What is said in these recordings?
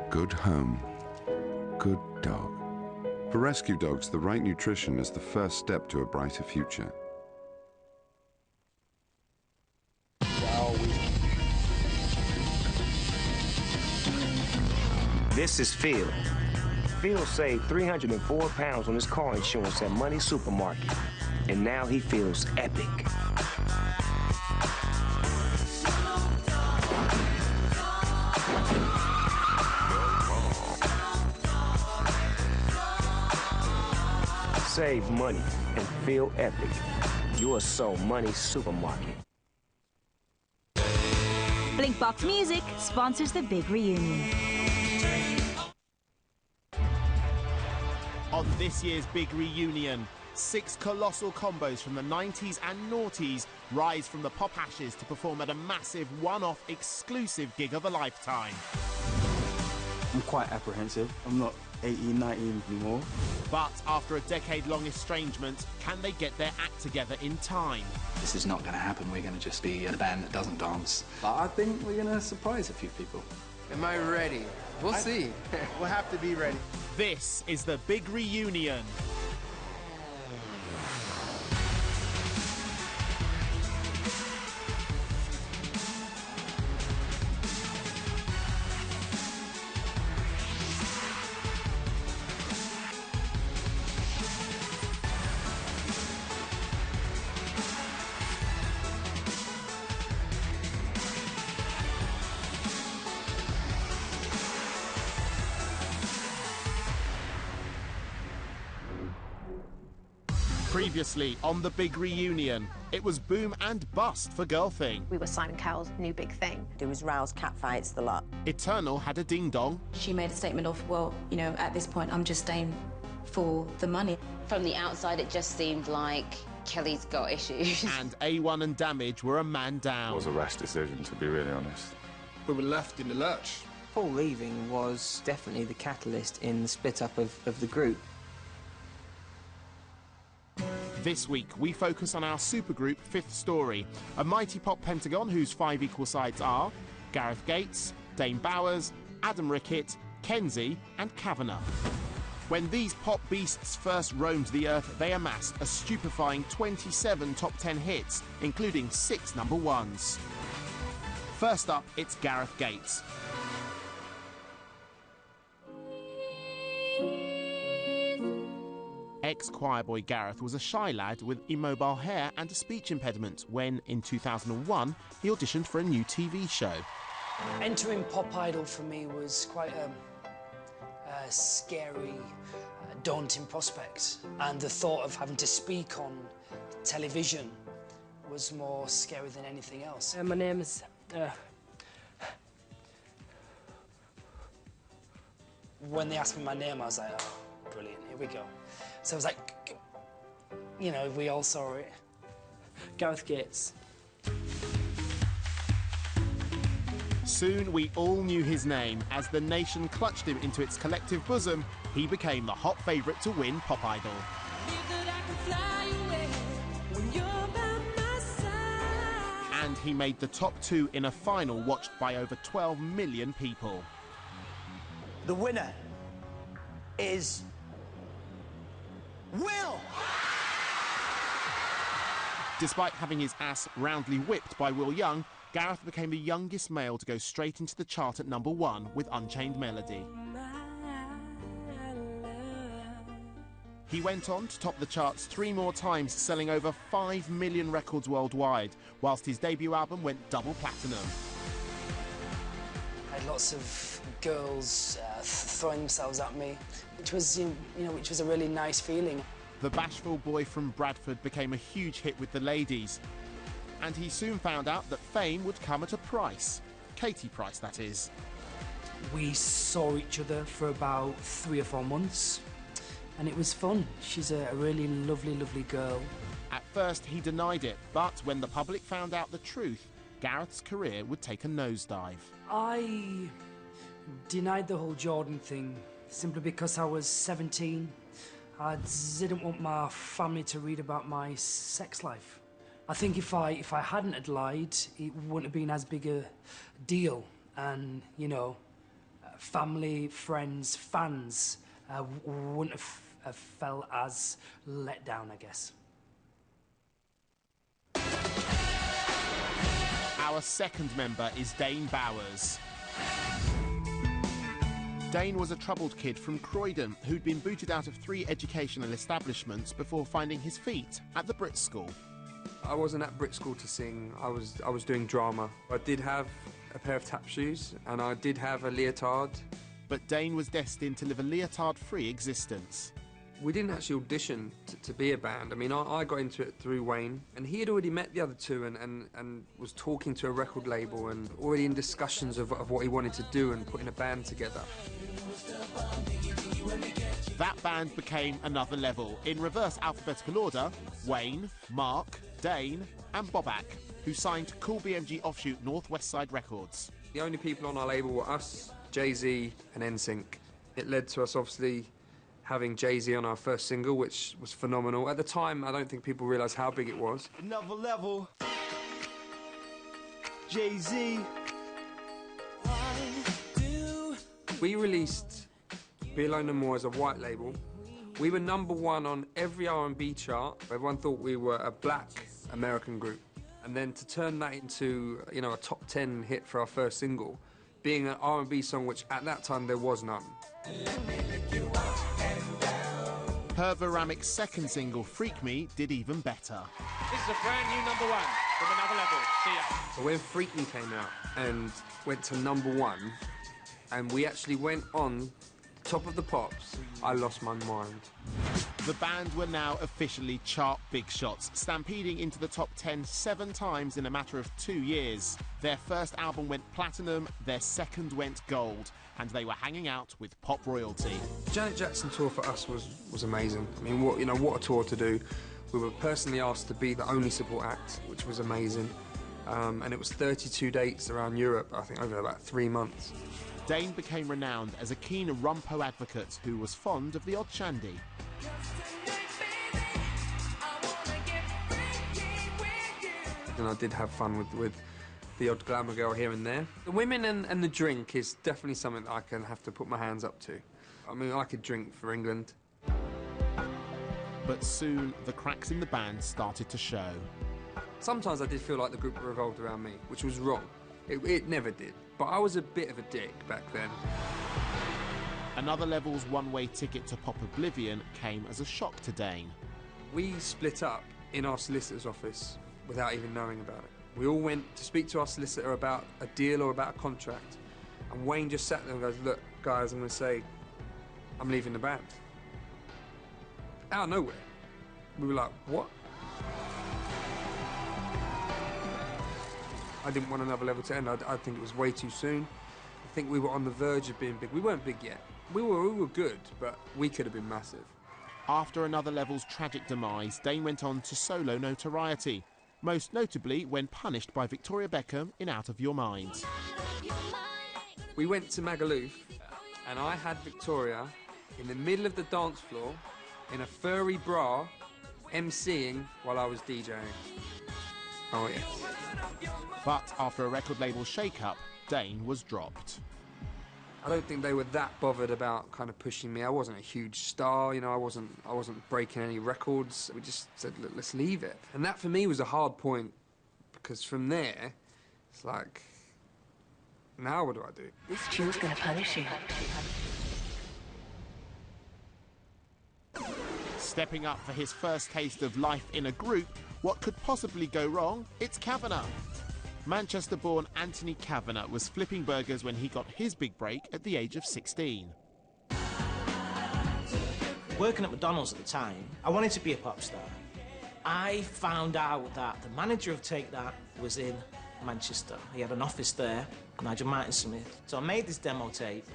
good home, good dog. For rescue dogs, the right nutrition is the first step to a brighter future. This is Phil. Phil saved 304 pounds on his car insurance at Money Supermarket, and now he feels epic. Save money and feel epic. You are so Money Supermarket. Blinkbox Music sponsors the big reunion. On this year's big reunion, 6 colossal combos from the 90s and noughties rise from the pop ashes to perform at a massive one-off exclusive gig of a lifetime. I'm quite apprehensive. I'm not 18, 19 anymore. But after a decade-long estrangement, can they get their act together in time? This is not going to happen. We're going to just be a band that doesn't dance. But I think we're going to surprise a few people. Am I ready? We'll see. We'll have to be ready. This is the big reunion. Previously on the big reunion, it was boom and bust for Girl Thing. We were Simon Cowell's new big thing. It was rows, catfights, the lot. Eternal had a ding-dong. She made a statement of, well, you know, at this point, I'm just staying for the money. From the outside, it just seemed like Kelly's got issues. And A1 and Damage were a man down. It was a rash decision, to be really honest. We were left in the lurch. Paul leaving was definitely the catalyst in the split-up of the group. This week, we focus on our supergroup Fifth Story, a mighty pop pentagon whose 5 equal sides are Gareth Gates, Dane Bowers, Adam Rickett, Kenzie and Kavanagh. When these pop beasts first roamed the earth, they amassed a stupefying 27 top 10 hits, including 6 number ones. First up, it's Gareth Gates. Ex-choir boy Gareth was a shy lad with immobile hair and a speech impediment when, in 2001, he auditioned for a new TV show. Entering Pop Idol for me was quite a scary, daunting prospect. And the thought of having to speak on television was more scary than anything else. My name is... When they asked me my name, I was like, oh, brilliant, here we go. So I was like, you know, we all saw it. Gareth Gates. Soon we all knew his name. As the nation clutched him into its collective bosom, he became the hot favourite to win Pop Idol. And he made the top 2 in a final watched by over 12 million people. The winner is Will! Despite having his ass roundly whipped by Will Young, Gareth became the youngest male to go straight into the chart at number 1 with Unchained Melody. He went on to top the charts 3 more times, selling over 5 million records worldwide, whilst his debut album went double platinum. I had lots of girls throwing themselves at me, which was, which was a really nice feeling. The bashful boy from Bradford became a huge hit with the ladies. And he soon found out that fame would come at a price. Katie Price, that is. We saw each other for about 3 or 4 months, and it was fun. She's a really lovely, lovely girl. At first, he denied it, but when the public found out the truth, Gareth's career would take a nosedive. I denied the whole Jordan thing simply because I was 17. I didn't want my family to read about my sex life. I think if I hadn't had lied, it wouldn't have been as big a deal. And, family, friends, fans wouldn't have felt as let down, I guess. Our second member is Dane Bowers. Dane was a troubled kid from Croydon who'd been booted out of 3 educational establishments before finding his feet at the Brit School. I wasn't at Brit School to sing, I was doing drama. I did have a pair of tap shoes and I did have a leotard. But Dane was destined to live a leotard-free existence. We didn't actually audition to be a band. I mean, I got into it through Wayne, and he had already met the other two and was talking to a record label and already in discussions of what he wanted to do and putting a band together. That band became Another Level, in reverse alphabetical order: Wayne, Mark, Dane and Bobak, who signed Cool BMG offshoot North West Side Records. The only people on our label were us, Jay-Z and NSYNC. It led to us obviously having Jay-Z on our first single, which was phenomenal. At the time, I don't think people realised how big it was. Another Level, Jay-Z. We released Be Alone No More as a white label. We were #1 on every R&B chart. Everyone thought we were a black American group. And then to turn that into, you know, a top 10 hit for our first single, being an R&B song, which at that time there was none. Pervoramic's second single, Freak Me, did even better. This is a brand new #1 from Another Level. See ya. So when Freak Me came out and went to #1, and we actually went on Top of the Pops, I lost my mind. The band were now officially chart big shots, stampeding into the top 10 7 times in a matter of 2 years. Their first album went platinum, their second went gold, and they were hanging out with pop royalty. Janet Jackson tour for us was amazing. I mean, what a tour to do. We were personally asked to be the only support act, which was amazing. And it was 32 dates around Europe, I think, over about 3 months. Dane became renowned as a keen rumpo advocate who was fond of the odd shandy. And I did have fun with the odd glamour girl here and there. The women and the drink is definitely something that I can have to put my hands up to. I mean, I could drink for England. But soon, the cracks in the band started to show. Sometimes I did feel like the group revolved around me, which was wrong. It never did. But I was a bit of a dick back then. Another Level's one-way ticket to pop oblivion came as a shock to Dane. We split up in our solicitor's office without even knowing about it. We all went to speak to our solicitor about a deal or about a contract. And Wayne just sat there and goes, "Look, guys, I'm going to say, I'm leaving the band." Out of nowhere. We were like, what? I didn't want Another Level to end. I think it was way too soon. I think we were on the verge of being big. We weren't big yet. We were good, but we could have been massive. After Another Level's tragic demise, Dane went on to solo notoriety, most notably when punished by Victoria Beckham in Out of Your Mind. We went to Magaluf, and I had Victoria in the middle of the dance floor in a furry bra, MCing while I was DJing. Oh, yes. But after a record label shake-up, Dane was dropped. I don't think they were that bothered about kind of pushing me. I wasn't a huge star, you know, I wasn't breaking any records. We just said, look, let's leave it. And that for me was a hard point, because from there, it's like, now what do I do? This jewel's gonna punish you. Stepping up for his first taste of life in a group, what could possibly go wrong? It's Kavanagh. Manchester-born Anthony Kavanagh was flipping burgers when he got his big break at the age of 16. Working at McDonald's at the time, I wanted to be a pop star. I found out that the manager of Take That was in Manchester. He had an office there, Nigel Martin-Smith. So I made this demo tape,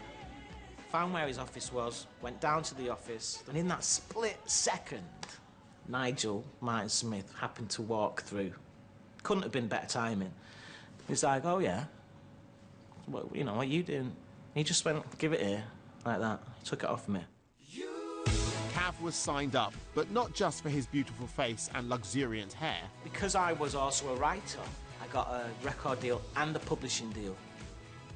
found where his office was, went down to the office, and in that split second, Nigel Martin-Smith happened to walk through. Couldn't have been better timing. He's like, "Oh yeah, what are you doing?" He just went, "Give it here," like that. He took it off me. Cav was signed up, but not just for his beautiful face and luxuriant hair. Because I was also a writer, I got a record deal and a publishing deal.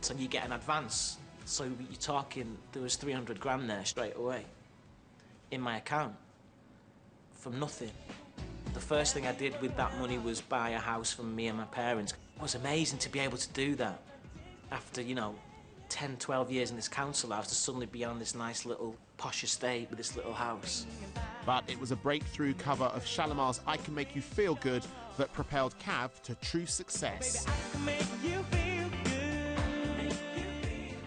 So you get an advance So you're talking, there was 300 grand there straight away in my account from nothing. The first thing I did with that money was buy a house for me and my parents. It was amazing to be able to do that. After, you know, 10, 12 years in this council house, to suddenly be on this nice little posh estate with this little house. But it was a breakthrough cover of Shalimar's I Can Make You Feel Good that propelled Cav to true success.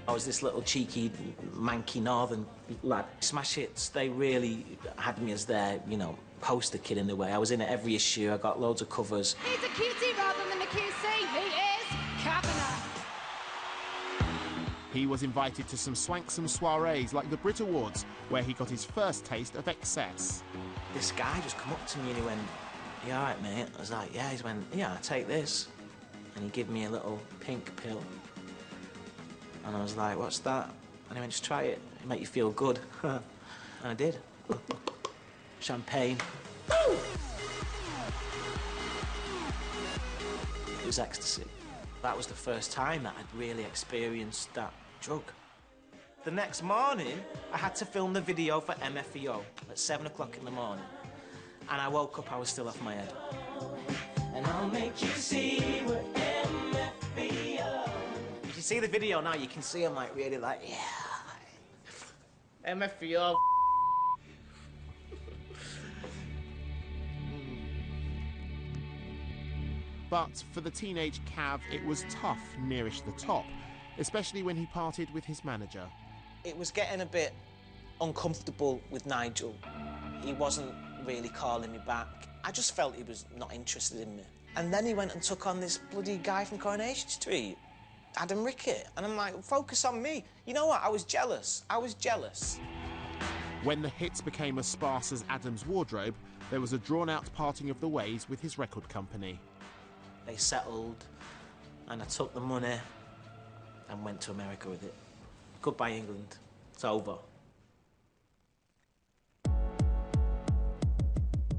I was this little cheeky, manky northern lad. Smash Hits, they really had me as their, you know, poster kid in a way. I was in every issue, I got loads of covers. He's a cutie rather than a QC. He is Kavanagh. He was invited to some swanksome soirees like the Brit Awards, where he got his first taste of excess. This guy just come up to me and he went, "You all right, mate?" I was like, "Yeah." He went, "Yeah, take this." And he gave me a little pink pill. And I was like, "What's that?" And he went, "Just try it. It'll make you feel good." And I did. Champagne. It was ecstasy. That was the first time that I'd really experienced that drug. The next morning, I had to film the video for MFEO at 7 o'clock in the morning. And I woke up, I was still off my head. And I'll make you see what MFEO. If you see the video now, you can see I'm like really like, yeah. MFEO. But for the teenage Cav, it was tough nearish the top, especially when he parted with his manager. It was getting a bit uncomfortable with Nigel. He wasn't really calling me back. I just felt he was not interested in me. And then he went and took on this bloody guy from Coronation Street, Adam Rickett. And I'm like, focus on me. You know what? I was jealous. I was jealous. When the hits became as sparse as Adam's wardrobe, there was a drawn-out parting of the ways with his record company. They settled, and I took the money and went to America with it. Goodbye, England. It's over.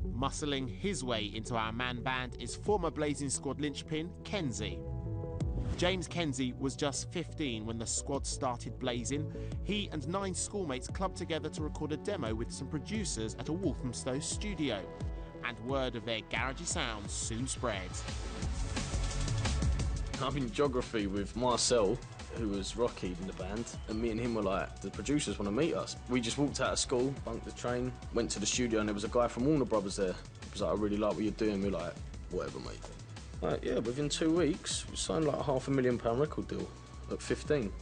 Muscling his way into our man band is former Blazing Squad linchpin, Kenzie. James Kenzie was just 15 when the squad started blazing. He and 9 schoolmates clubbed together to record a demo with some producers at a Walthamstow studio. And word of their garagey sounds soon spread. I'm in geography with Marcel, who was Rocky in the band, and me and him were like, the producers want to meet us. We just walked out of school, bunked the train, went to the studio, and there was a guy from Warner Brothers there. He was like, "I really like what you're doing." We were like, "Whatever, mate." Like, yeah, within 2 weeks, we signed like a £500,000 record deal at 15.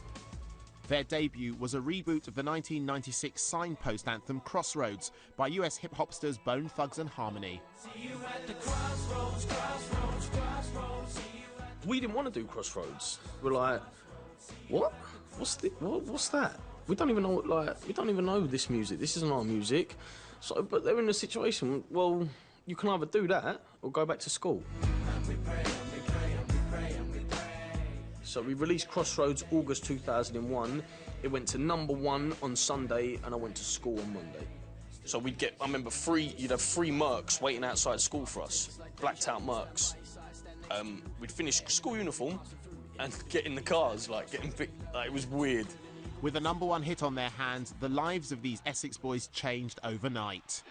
Their debut was a reboot of the 1996 signpost anthem Crossroads by US hip-hopsters Bone Thugs and Harmony. We didn't want to do Crossroads. We're like, what? What's that? We don't even know, we don't even know this music. This isn't our music. So, but they're in a situation, well, you can either do that or go back to school. So we released Crossroads August 2001. It went to #1 on Sunday, and I went to school on Monday. So we'd get, I remember you'd have 3 mercs waiting outside school for us, blacked out mercs. We'd finish school uniform and get in the cars, getting picked. It was weird. With a #1 hit on their hands, the lives of these Essex boys changed overnight.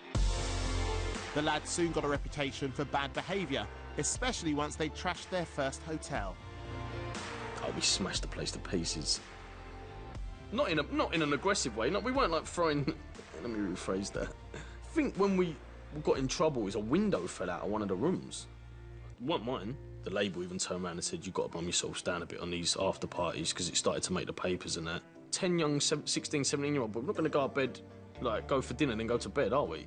The lads soon got a reputation for bad behaviour, especially once they trashed their first hotel. Oh, we smashed the place to pieces. Not in an aggressive way. No, we weren't throwing. Let me rephrase that. I think when we got in trouble is a window fell out of one of the rooms. It wasn't mine. The label even turned around and said, "You've got to bum yourselves down a bit on these after parties," because it started to make the papers and that. 10 young 16, 17-year-old, but we're not going to go to bed, go for dinner and then go to bed, are we?